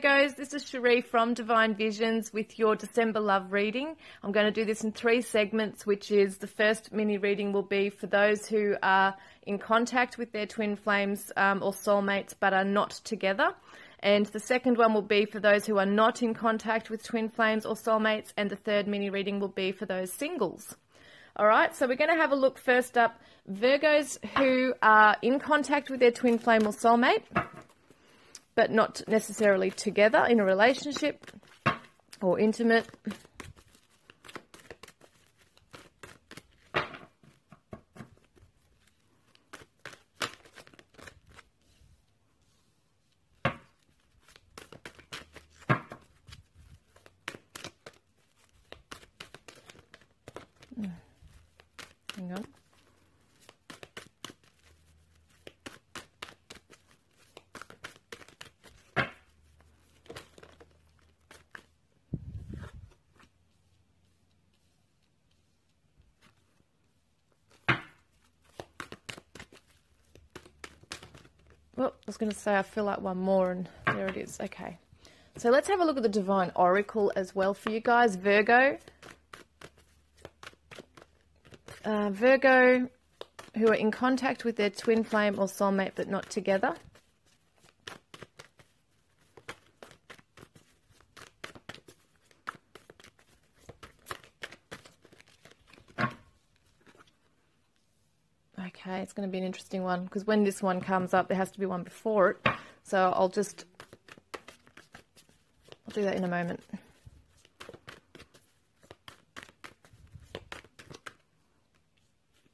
Virgos, this is Sheree from Divine Visions with your December love reading. I'm going to do this in 3 segments, which is the first mini reading will be for those who are in contact with their twin flames or soulmates but are not together. And the second one will be for those who are not in contact with twin flames or soulmates. And the third mini reading will be for those singles. All right, so we're going to have a look first up. Virgos who are in contact with their twin flame or soulmate, but not necessarily together in a relationship or intimate. Hang on. Well, I was going to say I feel like one more, and there it is. Okay. So let's have a look at the Divine Oracle as well for you guys. Virgo. Virgo who are in contact with their twin flame or soulmate but not together. Okay, it's going to be an interesting one because when this one comes up, there has to be one before it. So I'll do that in a moment.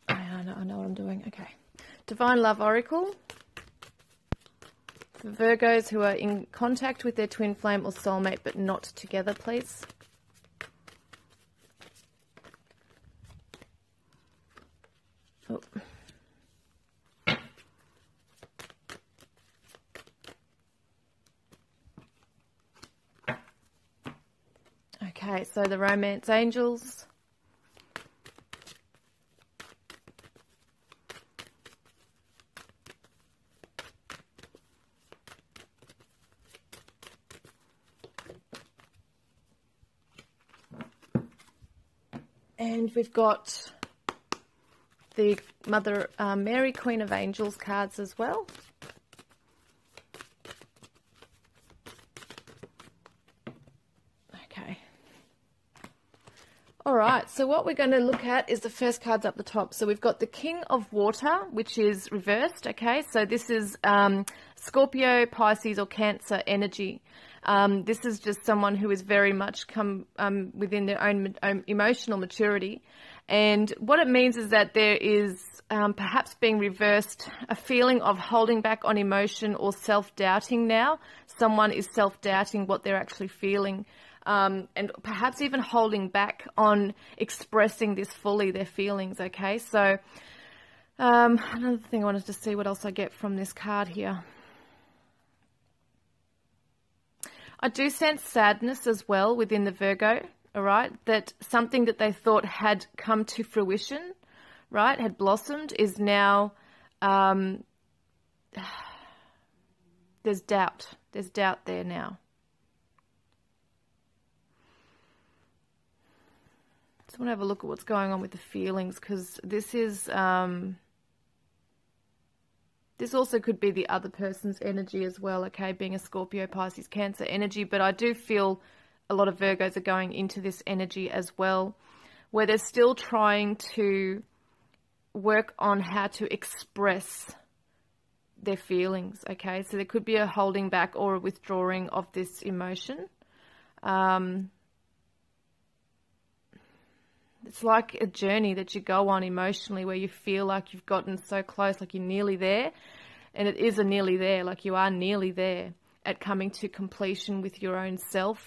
I know what I'm doing. Okay. Divine Love Oracle. For Virgos who are in contact with their twin flame or soulmate but not together, please. Oh. Okay, so the Romance Angels. And we've got the Mother Mary, Queen of Angels cards as well. Okay. All right, so what we're going to look at is the first cards up the top. So we've got the King of Water, which is reversed, okay? So this is Scorpio, Pisces, or Cancer energy. This is just someone who is very much come within their own emotional maturity. And what it means is that there is perhaps being reversed a feeling of holding back on emotion or self-doubting now. Someone is self-doubting what they're actually feeling. And perhaps even holding back on expressing this fully, their feelings, okay? So another thing I wanted to see what else I get from this card here. I do sense sadness as well within the Virgo, all right, that something that they thought had come to fruition, right, had blossomed, is now, there's doubt. There's doubt there now. Just want to have a look at what's going on with the feelings, because this is... this also could be the other person's energy as well, okay, being a Scorpio, Pisces, Cancer energy. But I do feel a lot of Virgos are going into this energy as well, where they're still trying to work on how to express their feelings, okay? So there could be a holding back or a withdrawing of this emotion. It's like a journey that you go on emotionally where you feel like you've gotten so close, like you're nearly there. And it is a nearly there, like you are nearly there at coming to completion with your own self.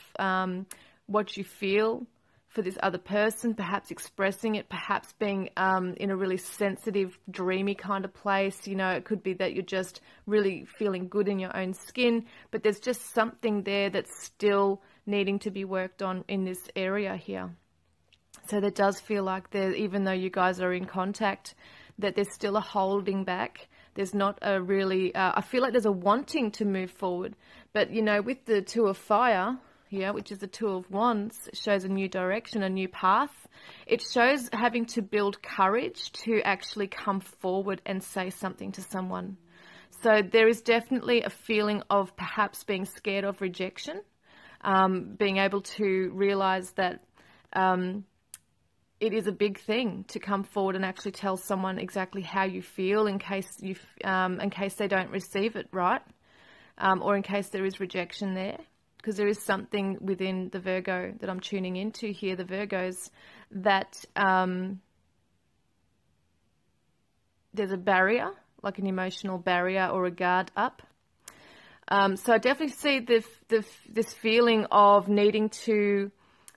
What you feel for this other person, perhaps expressing it, perhaps being in a really sensitive, dreamy kind of place. You know, it could be that you're just really feeling good in your own skin, but there's just something there that's still needing to be worked on in this area here. So there does feel like there, even though you guys are in contact, that there's still a holding back There's not a really, I feel like there's a wanting to move forward. But, you know, with the Two of Fire here, which is the Two of Wands, it shows a new direction, a new path. It shows having to build courage to actually come forward and say something to someone. So there is definitely a feeling of perhaps being scared of rejection, being able to realize that it is a big thing to come forward and actually tell someone exactly how you feel in case they don't receive it right, or in case there is rejection there, because there is something within the Virgo that I'm tuning into here, the Virgos, that there's a barrier, like an emotional barrier or a guard up. So I definitely see this feeling of needing to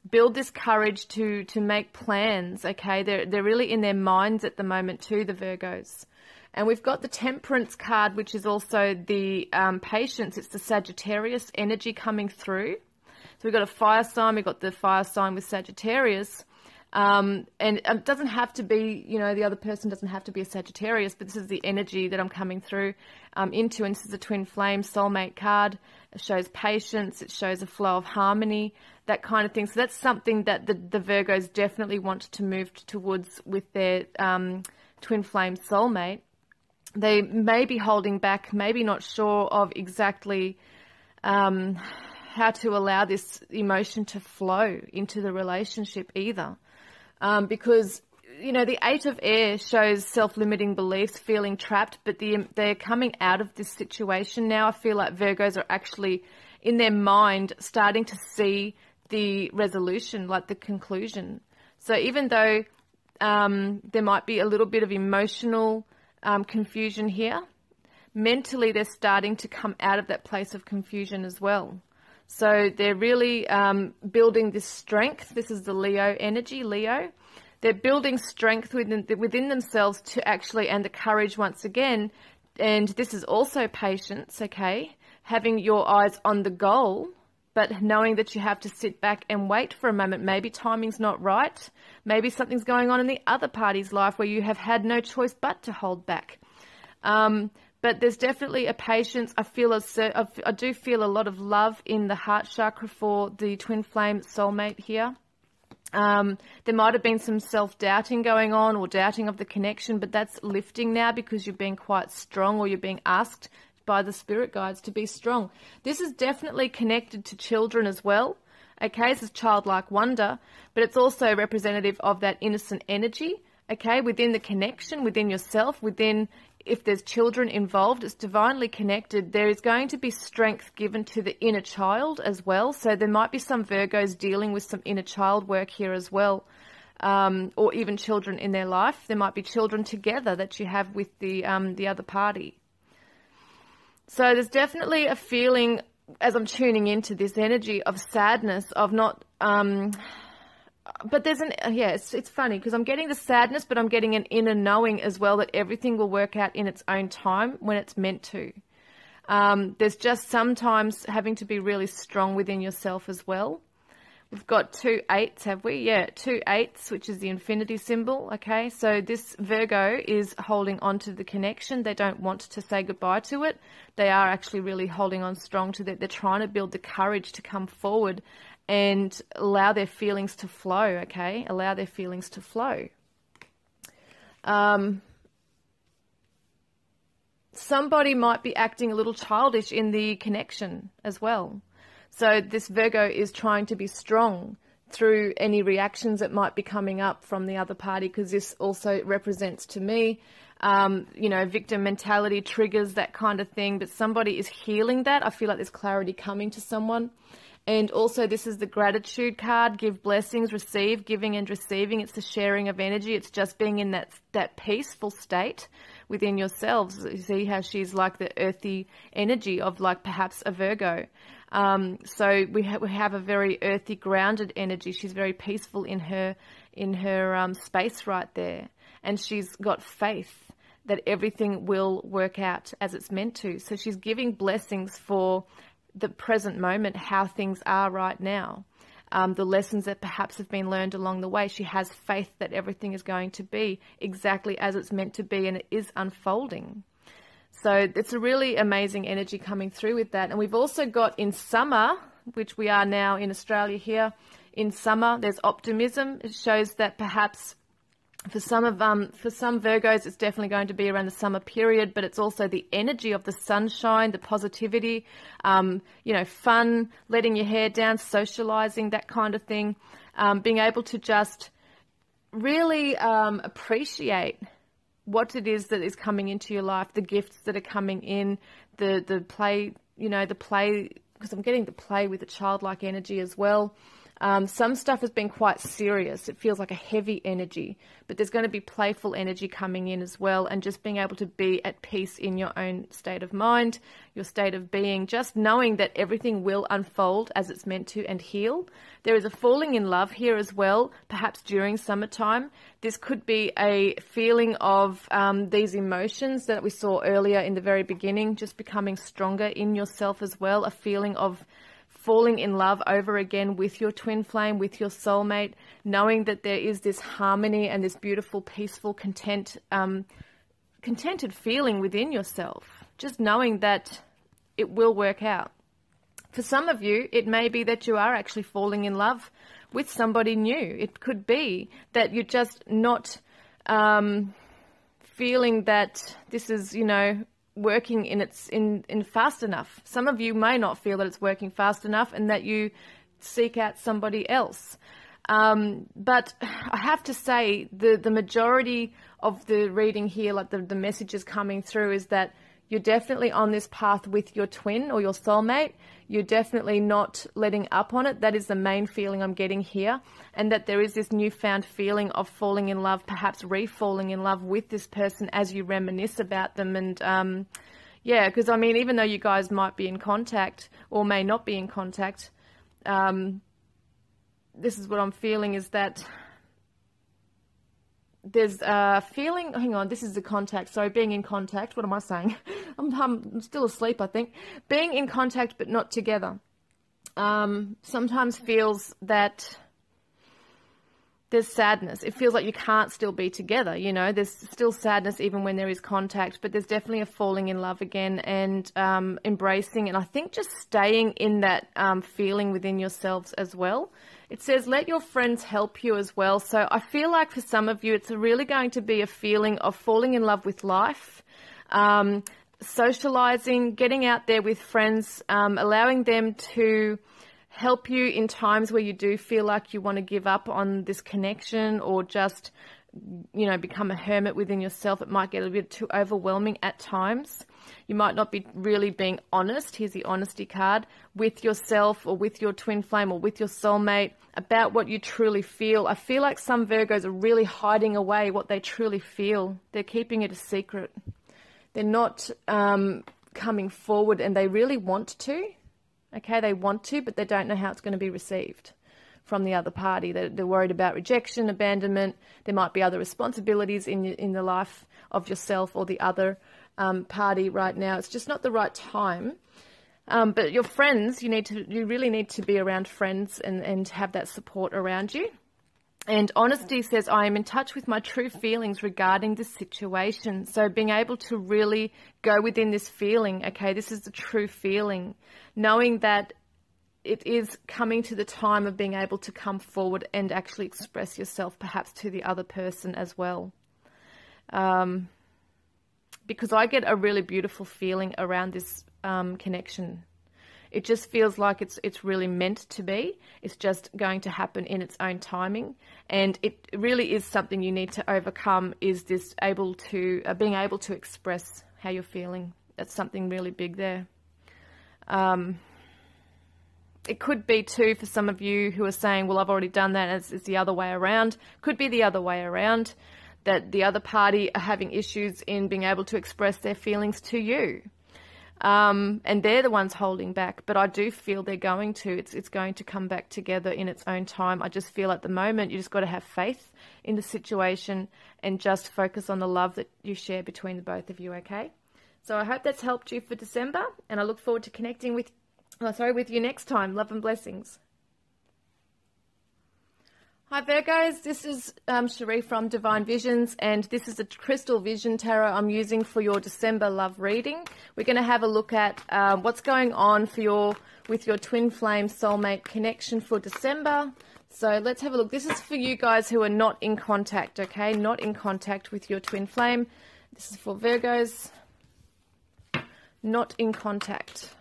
build this courage to make plans, okay? They're really in their minds at the moment too, the Virgos. And we've got the Temperance card, which is also the Patience. It's the Sagittarius energy coming through. So we've got a fire sign, we've got the fire sign with Sagittarius. And it doesn't have to be, you know, the other person doesn't have to be a Sagittarius, but this is the energy that I'm coming through into. And this is a twin flame soulmate card. It shows patience. It shows a flow of harmony, that kind of thing. So that's something that the Virgos definitely want to move towards with their twin flame soulmate. They may be holding back, maybe not sure of exactly how to allow this emotion to flow into the relationship either. Because, you know, the Eight of Air shows self-limiting beliefs, feeling trapped, but they're coming out of this situation now. I feel like Virgos are actually, in their mind, starting to see the resolution, like the conclusion. So even though there might be a little bit of emotional confusion here, mentally they're starting to come out of that place of confusion as well. So they're really building this strength. This is the Leo energy, Leo. They're building strength within themselves to actually, and the courage once again, and this is also patience, okay? Having your eyes on the goal, but knowing that you have to sit back and wait for a moment. Maybe timing's not right. Maybe something's going on in the other party's life where you have had no choice but to hold back. But there's definitely a patience. I do feel a lot of love in the heart chakra for the twin flame soulmate here. There might have been some self-doubting going on or doubting of the connection, but that's lifting now because you're being quite strong, or you're being asked by the spirit guides to be strong. This is definitely connected to children as well. Okay, this is childlike wonder, but it's also representative of that innocent energy, okay, within the connection, within yourself, within, if there's children involved, it's divinely connected. There is going to be strength given to the inner child as well. So there might be some Virgos dealing with some inner child work here as well, or even children in their life. There might be children together that you have with the other party. So there's definitely a feeling, as I'm tuning into this energy, of sadness, of not... but there's it's funny because I'm getting the sadness, but I'm getting an inner knowing as well that everything will work out in its own time when it's meant to. There's just sometimes having to be really strong within yourself as well. We've got 2 8s, have we? Yeah, 2 8s, which is the infinity symbol. Okay, so this Virgo is holding on to the connection. They don't want to say goodbye to it. They are actually really holding on strong to that. They're trying to build the courage to come forward and allow their feelings to flow, okay? Allow their feelings to flow. Somebody might be acting a little childish in the connection as well. So this Virgo is trying to be strong through any reactions that might be coming up from the other party, because this also represents to me, you know, victim mentality, triggers, that kind of thing. But somebody is healing that. I feel like there's clarity coming to someone. And also this is the gratitude card, give blessings, receive, giving and receiving. It's the sharing of energy. It's just being in that peaceful state within yourselves. You see how she's like the earthy energy of like perhaps a Virgo. So we have a very earthy, grounded energy. She's very peaceful in her space right there. And she's got faith that everything will work out as it's meant to. So she's giving blessings for the present moment, how things are right now, the lessons that perhaps have been learned along the way. She has faith that everything is going to be exactly as it's meant to be, and it is unfolding. So it's a really amazing energy coming through with that. And we've also got in summer, which we are now in Australia here, in summer, there's optimism. It shows that perhaps for some Virgos, it's definitely going to be around the summer period, but it's also the energy of the sunshine, the positivity, you know, fun, letting your hair down, socializing, that kind of thing. Being able to just really appreciate what it is that is coming into your life, the gifts that are coming in, the play, you know, the play, because I'm getting the play with the childlike energy as well. Some stuff has been quite serious. It feels like a heavy energy, but there's going to be playful energy coming in as well, and just being able to be at peace in your own state of mind, your state of being, just knowing that everything will unfold as it's meant to and heal. There is a falling in love here as well, perhaps during summertime. This could be a feeling of these emotions that we saw earlier in the very beginning, just becoming stronger in yourself as well, a feeling of falling in love over again with your twin flame, with your soulmate, knowing that there is this harmony and this beautiful, peaceful, contented feeling within yourself, just knowing that it will work out. For some of you, it may be that you are actually falling in love with somebody new. It could be that you're just not feeling that this is, you know, working in fast enough. Some of you may not feel that it's working fast enough, and that you seek out somebody else. But I have to say the majority of the reading here, like the messages coming through, is that you're definitely on this path with your twin or your soulmate. You're definitely not letting up on it. That is the main feeling I'm getting here. And that there is this newfound feeling of falling in love, perhaps re-falling in love with this person as you reminisce about them. And yeah, because I mean, even though you guys might be in contact or may not be in contact, this is what I'm feeling, is that there's a feeling, hang on, this is the contact, sorry, being in contact, what am I saying? I'm still asleep, I think. Being in contact but not together. Sometimes feels that there's sadness. It feels like you can't still be together, you know. There's still sadness even when there is contact, but there's definitely a falling in love again, and embracing, and I think just staying in that feeling within yourselves as well. It says, let your friends help you as well. So I feel like for some of you, it's really going to be a feeling of falling in love with life, socializing, getting out there with friends, allowing them to help you in times where you do feel like you want to give up on this connection, or just, you know, become a hermit within yourself. It might get a bit too overwhelming at times. You might not be really being honest, here's the honesty card, with yourself or with your twin flame or with your soulmate about what you truly feel. I feel like some Virgos are really hiding away what they truly feel. They're keeping it a secret. They're not coming forward, and they really want to. Okay, they want to, but they don't know how it's going to be received from the other party. They're worried about rejection, abandonment. There might be other responsibilities in the life of yourself or the other party right now. It's just not the right time. But your friends, you really need to be around friends and have that support around you. And honesty says, I am in touch with my true feelings regarding this situation. So being able to really go within this feeling, okay, this is the true feeling, knowing that it is coming to the time of being able to come forward and actually express yourself perhaps to the other person as well. Because I get a really beautiful feeling around this connection. It just feels like it's really meant to be. It's just going to happen in its own timing. And it really is something you need to overcome, is this being able to express how you're feeling. That's something really big there. It could be too, for some of you who are saying, well, I've already done that, and it's the other way around. Could be the other way around, that the other party are having issues in being able to express their feelings to you. And they're the ones holding back, but I do feel they're going to. It's going to come back together in its own time. I just feel at the moment you just got to have faith in the situation and just focus on the love that you share between the both of you, okay? So I hope that's helped you for December, and I look forward to connecting with you next time. Love and blessings. Hi Virgos, this is Sheree from Divine Visions, and this is a crystal vision tarot I'm using for your December love reading. We're going to have a look at what's going on for with your twin flame soulmate connection for December. So let's have a look. This is for you guys who are not in contact, okay? Not in contact with your twin flame. This is for Virgos, not in contact.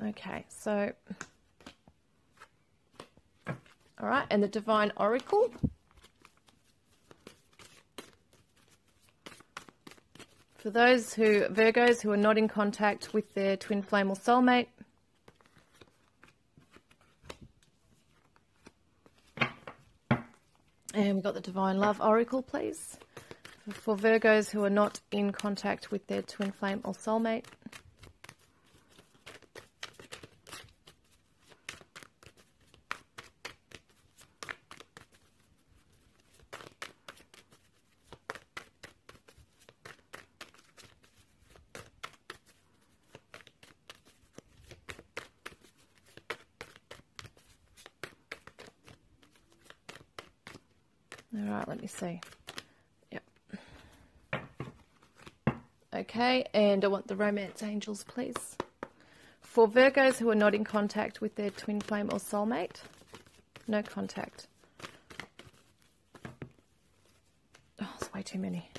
Okay, so, all right, and the Divine Oracle. For those Virgos who are not in contact with their twin flame or soulmate. And we've got the Divine Love Oracle, please. For Virgos who are not in contact with their twin flame or soulmate. All right, let me see. Yep. Okay, and I want the Romance Angels, please. For Virgos who are not in contact with their twin flame or soulmate. No contact. Oh, it's way too many.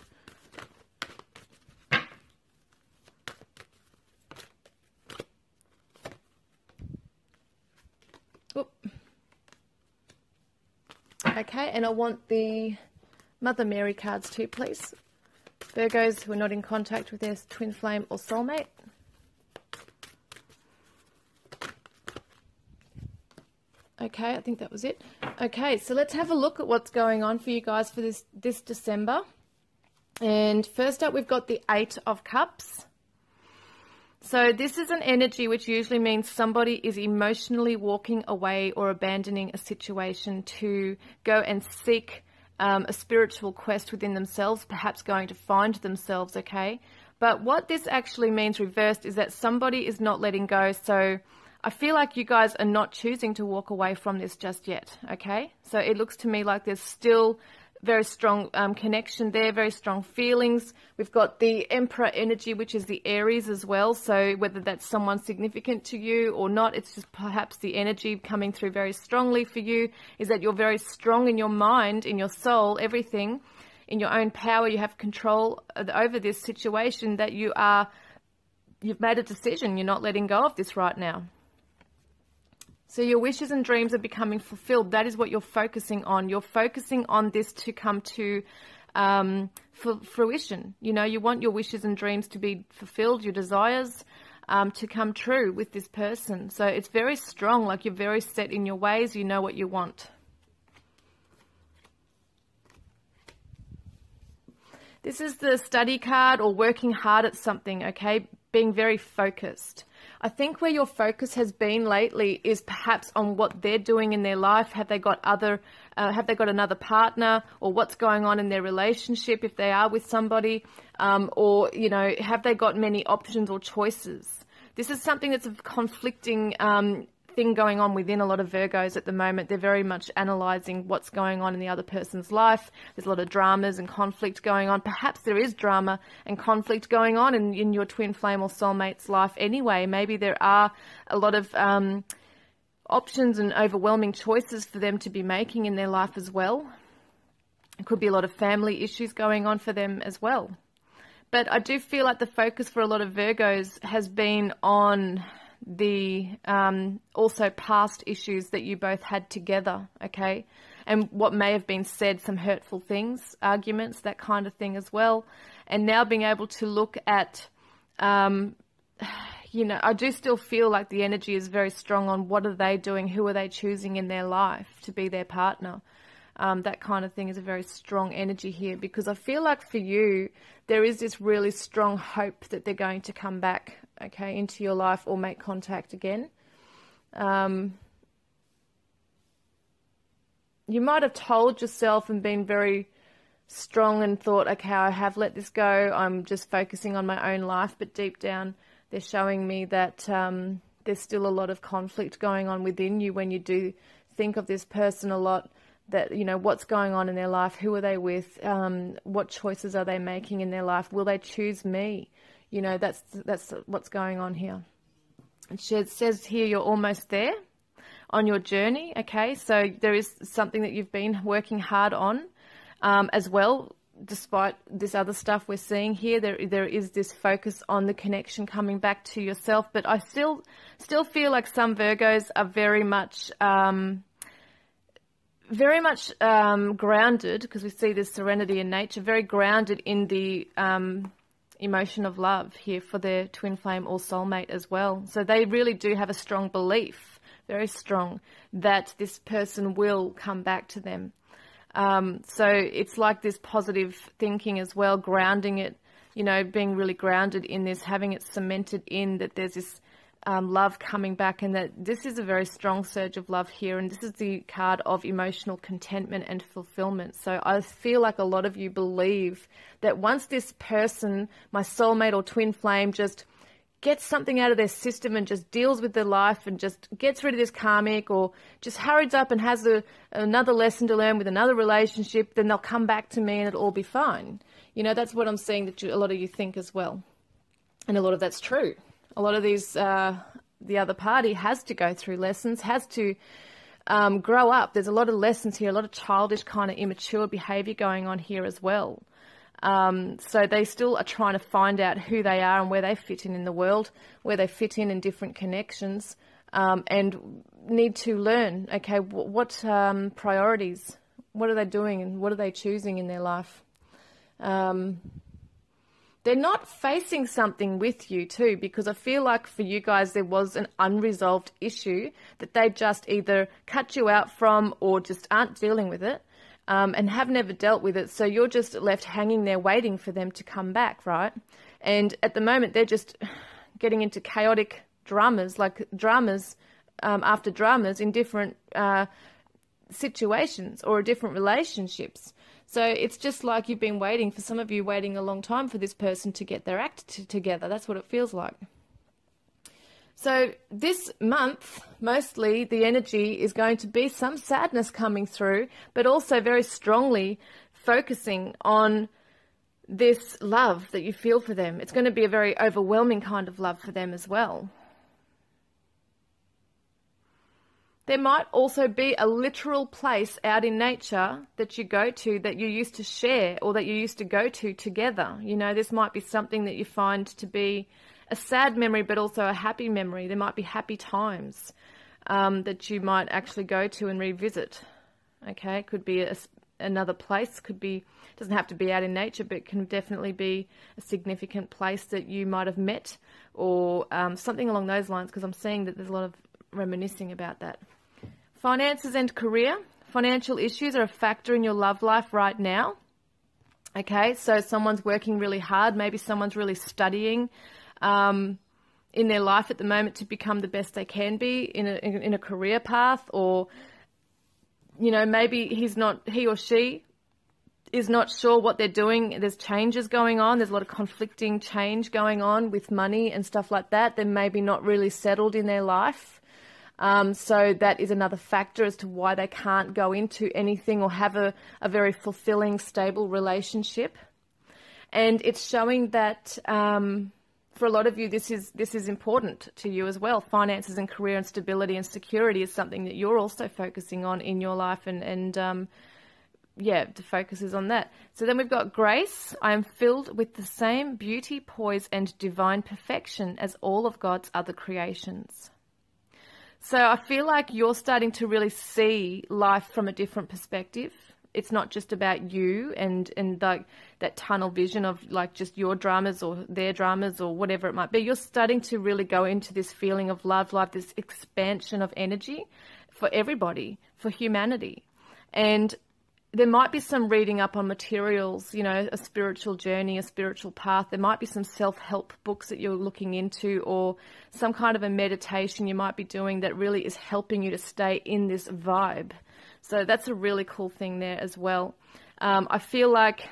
Oop. Okay, and I want the Mother Mary cards too, please. Virgos who are not in contact with their twin flame or soulmate. Okay, I think that was it. Okay, so let's have a look at what's going on for you guys for this December. And first up, we've got the Eight of Cups. So this is an energy which usually means somebody is emotionally walking away or abandoning a situation to go and seek a spiritual quest within themselves, perhaps going to find themselves, okay? But what this actually means reversed is that somebody is not letting go. So I feel like you guys are not choosing to walk away from this just yet, okay? So it looks to me like there's still very strong connection there, very strong feelings. We've got the Emperor energy, which is the Aries as well. So whether that's someone significant to you or not, it's just perhaps the energy coming through very strongly for you is that you're very strong in your mind, in your soul, everything, in your own power. You have control over this situation, that you've made a decision. You're not letting go of this right now. So your wishes and dreams are becoming fulfilled. That is what you're focusing on. You're focusing on this to come to fruition. You know, you want your wishes and dreams to be fulfilled, your desires to come true with this person. So it's very strong, like you're very set in your ways. You know what you want. This is the study card, or working hard at something, okay? Being very focused. I think where your focus has been lately is perhaps on what they're doing in their life. Have they got another partner, or what's going on in their relationship if they are with somebody, or, you know, have they got many options or choices? This is something that's a conflicting thing going on within a lot of Virgos at the moment. They're very much analysing what's going on in the other person's life. There's a lot of dramas and conflict going on. Perhaps there is drama and conflict going on in your twin flame or soulmate's life anyway. Maybe there are a lot of options and overwhelming choices for them to be making in their life as well. It could be a lot of family issues going on for them as well. But I do feel like the focus for a lot of Virgos has been on the also past issues that you both had together, okay? And what may have been said, some hurtful things, arguments, that kind of thing as well. And now being able to look at you know, I do still feel like the energy is very strong on what are they doing, who are they choosing in their life to be their partner. That kind of thing is a very strong energy here, because I feel like for you, there is this really strong hope that they're going to come back, okay, into your life or make contact again. You might have told yourself and been very strong and thought, okay, I have let this go. I'm just focusing on my own life. But deep down, they're showing me that there's still a lot of conflict going on within you when you do think of this person a lot. That, you know, what's going on in their life, who are they with, what choices are they making in their life, will they choose me? You know, that's what's going on here. It says here you're almost there on your journey, okay? So there is something that you've been working hard on as well, despite this other stuff we're seeing here. There is this focus on the connection coming back to yourself, but I still feel like some Virgos are very much grounded, because we see this serenity in nature, very grounded in the emotion of love here for their twin flame or soulmate as well. So they really do have a strong belief, very strong, that this person will come back to them. So it's like this positive thinking as well, grounding it, you know, being really grounded in this, having it cemented in that there's this love coming back, and that this is a very strong surge of love here, and this is the card of emotional contentment and fulfillment. So I feel like a lot of you believe that once this person, my soulmate or twin flame, just gets something out of their system and just deals with their life and just gets rid of this karmic, or just hurries up and has another lesson to learn with another relationship, then they'll come back to me and it'll all be fine. You know, that's what I'm seeing that a lot of you think as well. And a lot of that's true. A lot of these, the other party has to go through lessons, has to grow up. There's a lot of lessons here, a lot of childish kind of immature behavior going on here as well. So they still are trying to find out who they are and where they fit in the world, where they fit in different connections, and need to learn, okay, what priorities, what are they doing and what are they choosing in their life? They're not facing something with you too, because I feel like for you guys there was an unresolved issue that they just either cut you out from or just aren't dealing with it, and have never dealt with it. So you're just left hanging there waiting for them to come back, right? And at the moment they're just getting into chaotic dramas, like dramas after dramas in different situations or different relationships. So it's just like you've been waiting, for some of you, waiting a long time for this person to get their act together. That's what it feels like. So this month, mostly the energy is going to be some sadness coming through, but also very strongly focusing on this love that you feel for them. It's going to be a very overwhelming kind of love for them as well. There might also be a literal place out in nature that you go to that you used to share or that you used to go to together. You know, this might be something that you find to be a sad memory, but also a happy memory. There might be happy times that you might actually go to and revisit. Okay, it could be another place, could be, doesn't have to be out in nature, but it can definitely be a significant place that you might have met, or something along those lines, because I'm seeing that there's a lot of reminiscing about that. Finances and career. Financial issues are a factor in your love life right now. Okay, so someone's working really hard. Maybe someone's really studying in their life at the moment to become the best they can be in a career path, or, you know, maybe he or she is not sure what they're doing. There's changes going on. There's a lot of conflicting change going on with money and stuff like that. They're maybe not really settled in their life. So that is another factor as to why they can't go into anything or have a very fulfilling, stable relationship. And it's showing that for a lot of you, this is important to you as well. Finances and career and stability and security is something that you're also focusing on in your life, and yeah, the focus is on that. So then we've got grace. I am filled with the same beauty, poise, and divine perfection as all of God's other creations. So I feel like you're starting to really see life from a different perspective. it's not just about you and like that tunnel vision of like just your dramas or their dramas or whatever it might be. You're starting to really go into this feeling of love, this expansion of energy for everybody, for humanity. And there might be some reading up on materials, you know, a spiritual journey, a spiritual path. There might be some self-help books that you're looking into, or some kind of a meditation you might be doing that really is helping you to stay in this vibe. So that's a really cool thing there as well. I feel like,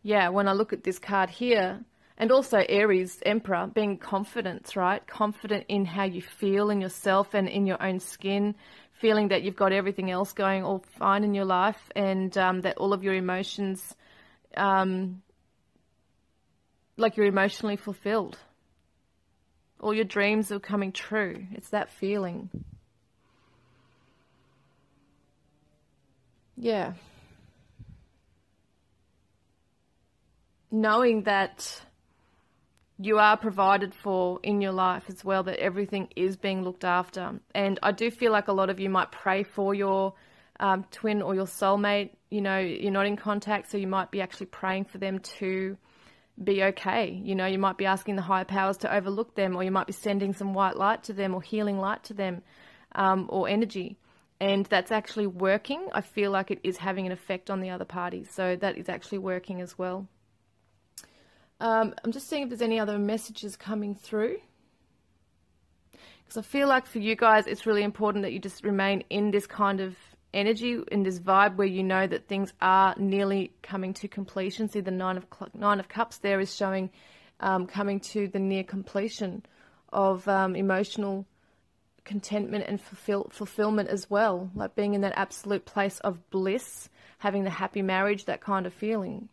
yeah, when I look at this card here, and also Aries, Emperor, being confident, right? Confident in how you feel in yourself and in your own skin, feeling that you've got everything else going all fine in your life, and that all of your emotions, like you're emotionally fulfilled. All your dreams are coming true. It's that feeling. Yeah. Knowing that you are provided for in your life as well, that everything is being looked after. And I do feel like a lot of you might pray for your twin or your soulmate. You know, you're not in contact, so you might be actually praying for them to be okay. You know, you might be asking the higher powers to overlook them, or you might be sending some white light to them or healing light to them, or energy. And that's actually working. I feel like it is having an effect on the other party. So that is actually working as well. I'm just seeing if there's any other messages coming through. Because I feel like for you guys, it's really important that you just remain in this kind of energy, in this vibe where you know that things are nearly coming to completion. See, the Nine of Cups there is showing coming to the near completion of emotional contentment and fulfillment as well. Like being in that absolute place of bliss, having the happy marriage, that kind of feeling.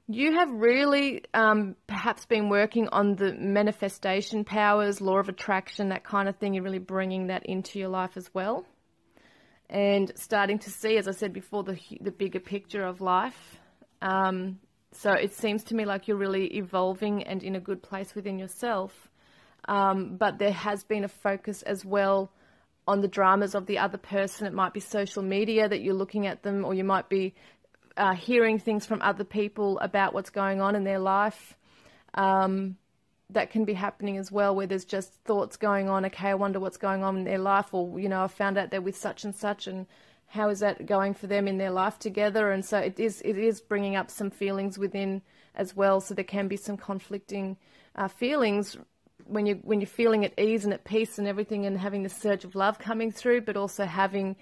You have really perhaps been working on the manifestation powers, law of attraction, that kind of thing. You're really bringing that into your life as well. And starting to see, as I said before, the bigger picture of life. So it seems to me like you're really evolving and in a good place within yourself. But there has been a focus as well on the dramas of the other person. It might be social media that you're looking at them, or you might be hearing things from other people about what's going on in their life. That can be happening as well, where there's just thoughts going on. Okay, I wonder what's going on in their life, or, you know, I found out they're with such and such, and how is that going for them in their life together? And so it is bringing up some feelings within as well. So there can be some conflicting feelings when you're feeling at ease and at peace and everything, and having the surge of love coming through, but also having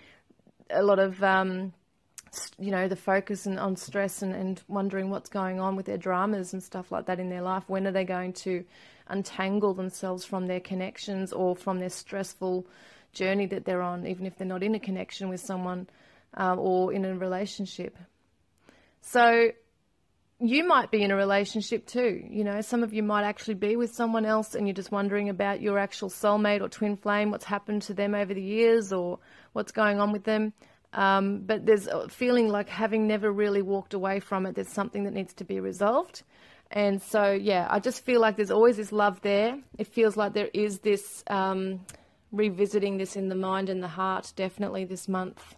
a lot of you know, the focus on stress and wondering what's going on with their dramas and stuff like that in their life. When are they going to untangle themselves from their connections or from their stressful journey that they're on, even if they're not in a connection with someone or in a relationship? So you might be in a relationship too. You know, some of you might actually be with someone else, and you're just wondering about your actual soulmate or twin flame, what's happened to them over the years or what's going on with them. But there's a feeling like, having never really walked away from it, there's something that needs to be resolved. And so, yeah, I just feel like there's always this love there. It feels like there is this revisiting this in the mind and the heart, definitely this month.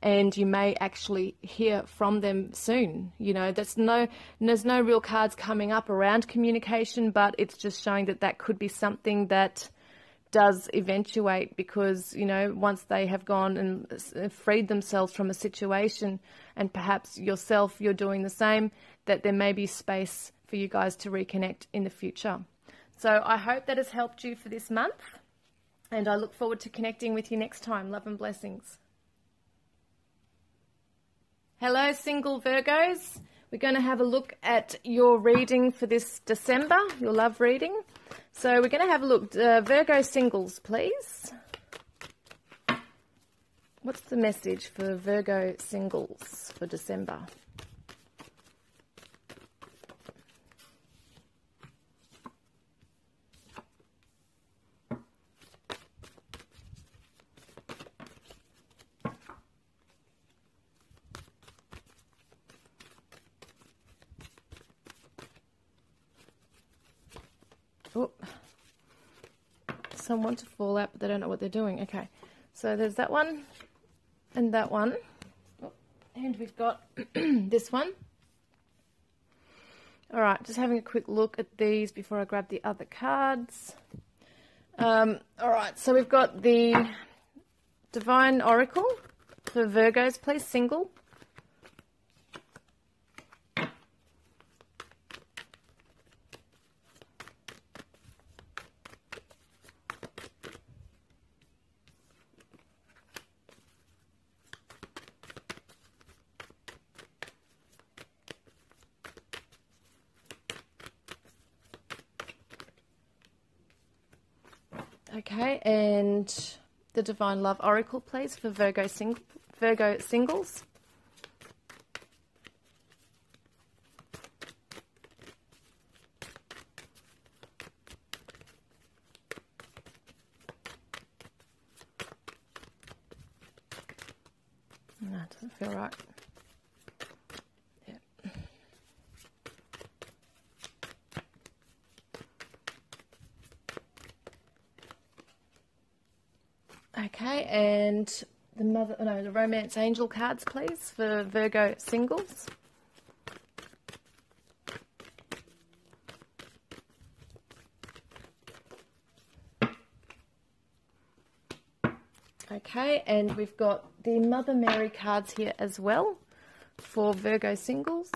And you may actually hear from them soon. You know, there's no real cards coming up around communication, but it's just showing that that could be something that does eventuate, because, you know, once they have gone and freed themselves from a situation, and perhaps yourself, you're doing the same, that there may be space for you guys to reconnect in the future. So I hope that has helped you for this month, and I look forward to connecting with you next time. Love and blessings. Hello, single Virgos. We're going to have a look at your reading for this December, your love reading. So we're going to have a look. Virgo singles, please. What's the message for Virgo singles for December? Oh, Some want to fall out, but they don't know what they're doing. Okay, so there's that one and that one. Oh, and we've got this one. All right, just having a quick look at these before I grab the other cards. All right, so we've got the Divine Oracle for Virgos, please, single. Okay, and the Divine Love Oracle, please, for Virgo singles. No, it doesn't feel right. Okay, and the Romance Angel cards, please, for Virgo singles. Okay, and we've got the Mother Mary cards here as well for Virgo singles.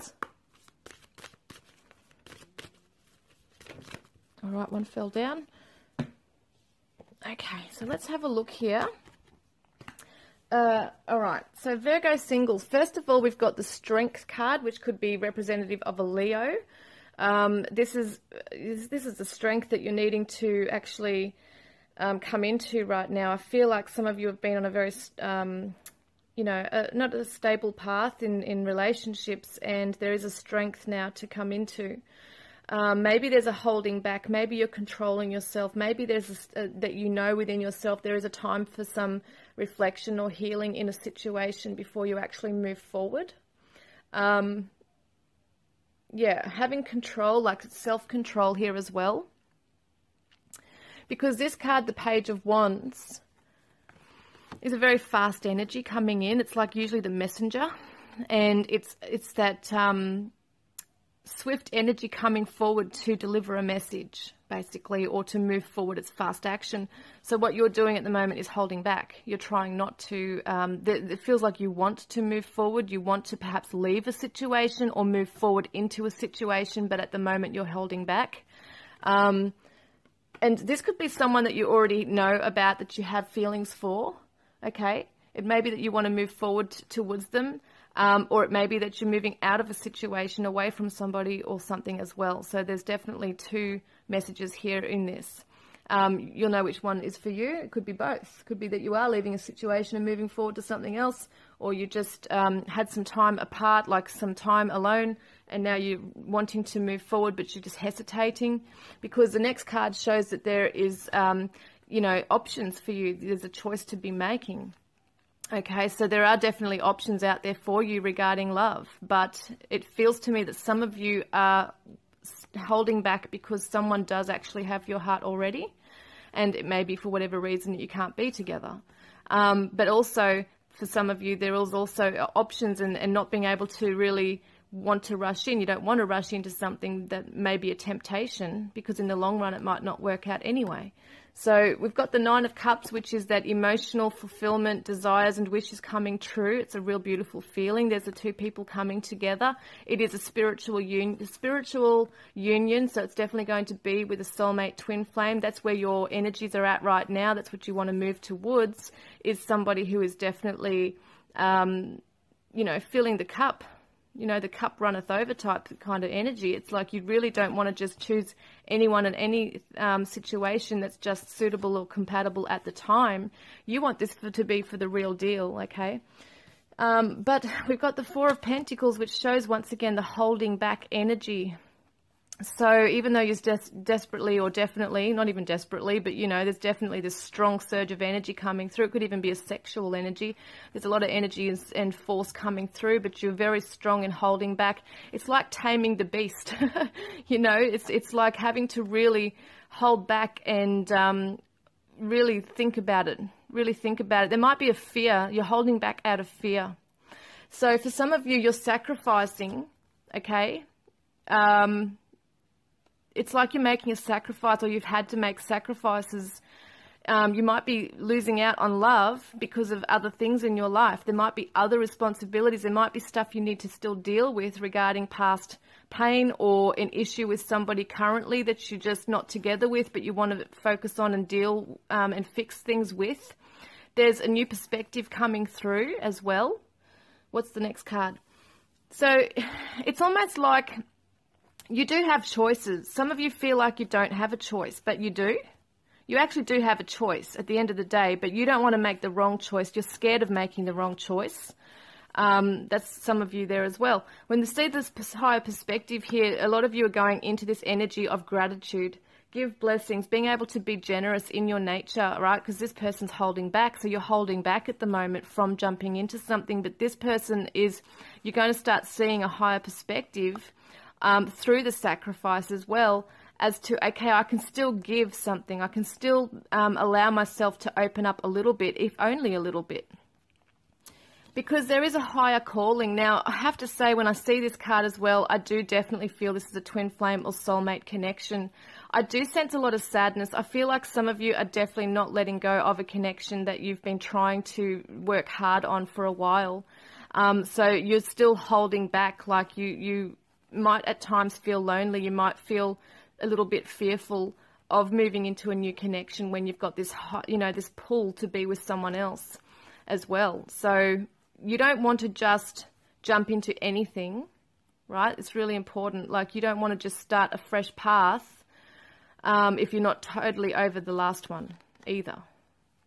All right, one fell down. Okay, so let's have a look here. All right, so Virgo singles. First of all, we've got the Strength card, which could be representative of a Leo. This is the strength that you're needing to actually come into right now. I feel like some of you have been on a very, not a stable path in relationships, and there is a strength now to come into. Maybe there's a holding back. Maybe you're controlling yourself. Maybe there's that you know within yourself there is a time for some reflection or healing in a situation before you actually move forward. Yeah, having control, like self-control here as well. Because this card, the Page of Wands, is a very fast energy coming in. It's like usually the messenger, and it's that swift energy coming forward to deliver a message, basically, or to move forward. It's fast action. So what you're doing at the moment is holding back. You're trying not to, it feels like you want to move forward. You want to perhaps leave a situation or move forward into a situation, but at the moment you're holding back. And this could be someone that you already know about, that you have feelings for, okay? It may be that you want to move forward towards them. Or it may be that you're moving out of a situation, away from somebody or something as well. So there's definitely two messages here in this. You'll know which one is for you. It could be both. It could be that you are leaving a situation and moving forward to something else, or you just had some time apart, like some time alone, and now you're wanting to move forward, but you're just hesitating, because the next card shows that there is, options for you. There's a choice to be making. Okay, so there are definitely options out there for you regarding love, but it feels to me that some of you are holding back because someone does actually have your heart already, and it may be for whatever reason that you can't be together. But also, for some of you, there is also options and not being able to really want to rush in. You don't want to rush into something that may be a temptation, because in the long run it might not work out anyway. So we've got the Nine of Cups, which is that emotional fulfillment, desires and wishes coming true. It's a real beautiful feeling. There's the two people coming together. It is a spiritual union, so it's definitely going to be with a soulmate twin flame. That's where your energies are at right now. That's what you want to move towards, is somebody who is definitely, filling the cup. The cup runneth over type kind of energy. It's like you really don't want to just choose anyone in any situation that's just suitable or compatible at the time. You want this to be for the real deal, okay? But we've got the Four of Pentacles, which shows once again the holding back energy. So even though you're desperately, or definitely, not even desperately, but there's definitely this strong surge of energy coming through. It could even be a sexual energy. There's a lot of energy and force coming through, but you're very strong in holding back. It's like taming the beast. It's like having to really hold back and really think about it. Really think about it. There might be a fear. You're holding back out of fear. So for some of you, you're sacrificing, okay? It's like you're making a sacrifice, or you've had to make sacrifices. You might be losing out on love because of other things in your life. There might be other responsibilities. There might be stuff you need to still deal with regarding past pain, or an issue with somebody currently that you're just not together with, but you want to focus on and deal and fix things with. There's a new perspective coming through as well. What's the next card? So it's almost like you do have choices. Some of you feel like you don't have a choice, but you do. You actually do have a choice at the end of the day, but you don't want to make the wrong choice. You're scared of making the wrong choice. That's some of you there as well. When you see this higher perspective here, a lot of you are going into this energy of gratitude. Give blessings, being able to be generous in your nature, right? Because this person's holding back. So you're holding back at the moment from jumping into something. But this person is, you're going to start seeing a higher perspective through the sacrifice as well, as to, okay, I can still give something. I can still allow myself to open up a little bit, if only a little bit. Because there is a higher calling. Now, I have to say, when I see this card as well, I do definitely feel this is a twin flame or soulmate connection. I do sense a lot of sadness. I feel like some of you are definitely not letting go of a connection that you've been trying to work hard on for a while. So you're still holding back, like you might at times feel lonely. You might feel a little bit fearful of moving into a new connection when you've got this, this pull to be with someone else as well. So you don't want to just jump into anything, right? It's really important. Like, you don't want to just start a fresh path if you're not totally over the last one either.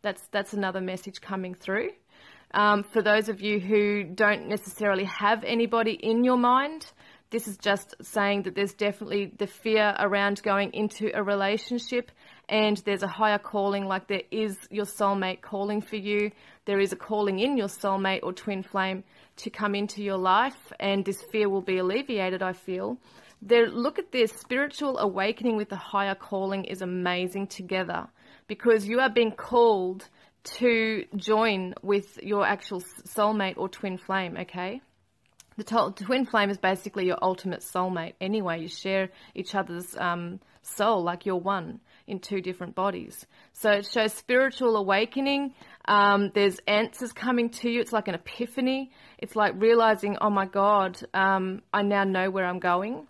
That's another message coming through. For those of you who don't necessarily have anybody in your mind, this is just saying that there's definitely the fear around going into a relationship, and there's a higher calling, like there is your soulmate calling for you. There is a calling in your soulmate or twin flame to come into your life, and this fear will be alleviated, I feel. Look at this. Spiritual awakening with the higher calling is amazing together, because you are being called to join with your actual soulmate or twin flame, okay? The twin flame is basically your ultimate soulmate anyway. You share each other's soul, like you're one in two different bodies. So it shows spiritual awakening. There's answers coming to you. It's like an epiphany. It's like realizing, oh my God, I now know where I'm going.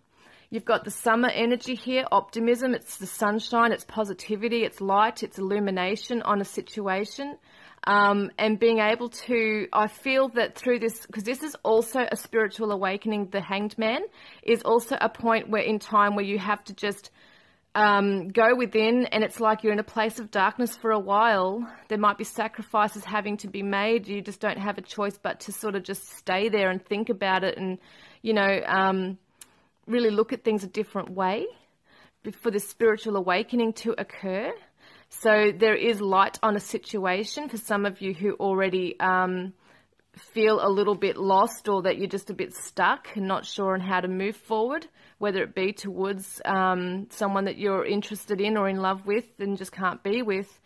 You've got the summer energy here, optimism. It's the sunshine, it's positivity, it's light, it's illumination on a situation. And being able to, I feel that through this, because this is also a spiritual awakening, the Hanged Man is also a point where in time where you have to just go within, and it's like you're in a place of darkness for a while. There might be sacrifices having to be made. You just don't have a choice but to sort of just stay there and think about it, and, really look at things a different way for this spiritual awakening to occur. So there is light on a situation for some of you who already feel a little bit lost, or that you're just a bit stuck and not sure on how to move forward, whether it be towards someone that you're interested in or in love with and just can't be with,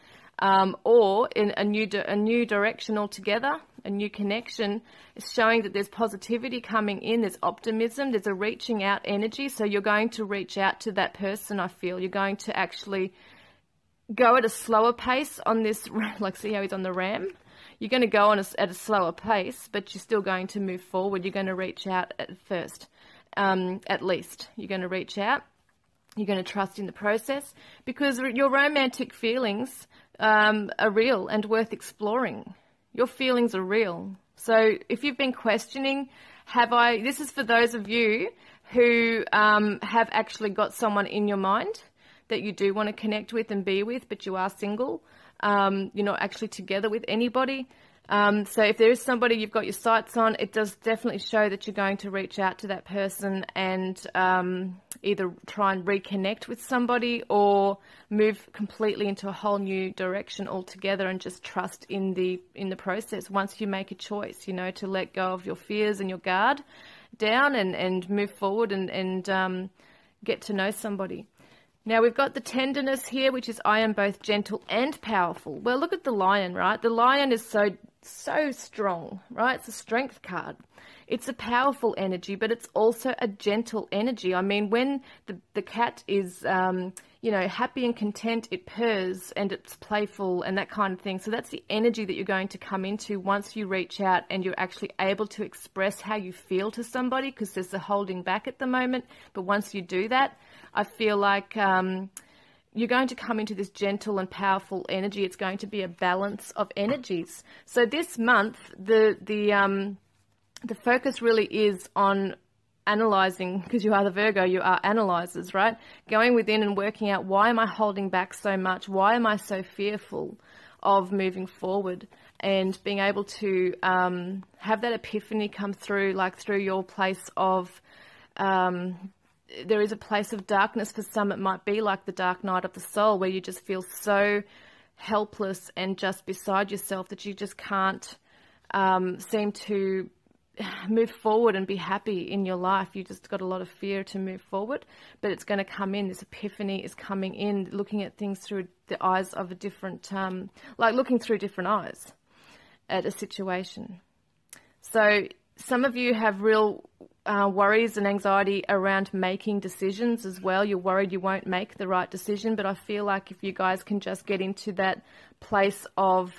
or in a new direction altogether. A new connection is showing that there's positivity coming in, there's optimism, there's a reaching out energy. So you're going to reach out to that person, I feel. You're going to actually go at a slower pace on this, like see how he's on the ram? You're going to go on at a slower pace, but you're still going to move forward. You're going to reach out at first, at least. You're going to reach out. You're going to trust in the process, because your romantic feelings are real and worth exploring. Your feelings are real. So if you've been questioning, this is for those of you who have actually got someone in your mind that you do want to connect with and be with, but you are single. You're not actually together with anybody. So if there is somebody you've got your sights on, it does definitely show that you're going to reach out to that person and either try and reconnect with somebody, or move completely into a whole new direction altogether, and just trust in the process. Once you make a choice, to let go of your fears and your guard down and move forward and get to know somebody. Now we've got the tenderness here, which is I am both gentle and powerful. Well, look at the lion, right? The lion is so strong, right? It's a strength card. It's a powerful energy, but it's also a gentle energy. I mean, when the cat is, you know, happy and content, it purrs and it's playful and that kind of thing. So that's the energy that you're going to come into once you reach out and you're actually able to express how you feel to somebody, because there's the holding back at the moment. But once you do that, I feel like you're going to come into this gentle and powerful energy. It's going to be a balance of energies. So this month, the focus really is on analyzing, because you are the Virgo, you are analyzers, right? Going within and working out, why am I holding back so much? Why am I so fearful of moving forward? And being able to have that epiphany come through, like through your place of, there is a place of darkness. For some, it might be like the dark night of the soul, where you just feel so helpless and just beside yourself that you just can't seem to move forward and be happy in your life. You just got a lot of fear to move forward, but it's going to come in. This epiphany is coming in, looking at things through the eyes of a different, like looking through different eyes at a situation. So some of you have real worries and anxiety around making decisions as well. You're worried you won't make the right decision, but I feel like if you guys can just get into that place of,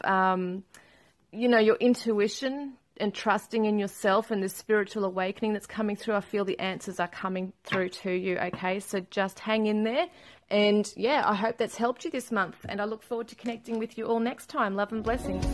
you know, your intuition and trusting in yourself and this spiritual awakening that's coming through, I feel the answers are coming through to you, okay? So just hang in there. And yeah, I hope that's helped you this month. And I look forward to connecting with you all next time. Love and blessings.